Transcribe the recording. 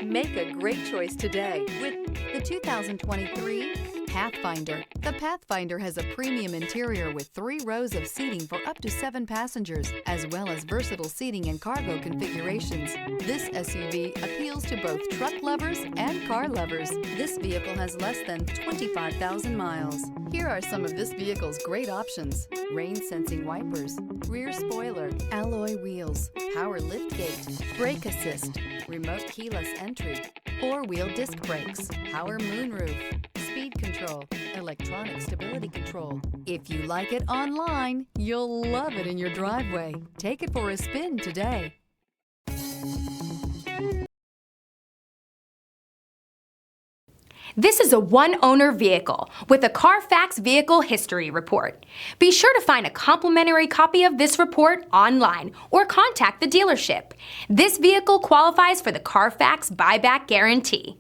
Make a great choice today with the 2023 Pathfinder. The Pathfinder has a premium interior with 3 rows of seating for up to 7 passengers, as well as versatile seating and cargo configurations. This SUV appeals to both truck lovers and car lovers. This vehicle has less than 25,000 miles. Here are some of this vehicle's great options: rain-sensing wipers, rear spoiler, alloy wheels, power liftgate, brake assist, remote keyless entry, 4-wheel disc brakes, power moonroof, speed control, electronic stability control. If you like it online, you'll love it in your driveway. Take it for a spin today. This is a one-owner vehicle with a Carfax Vehicle History Report. Be sure to find a complimentary copy of this report online or contact the dealership. This vehicle qualifies for the Carfax Buyback Guarantee.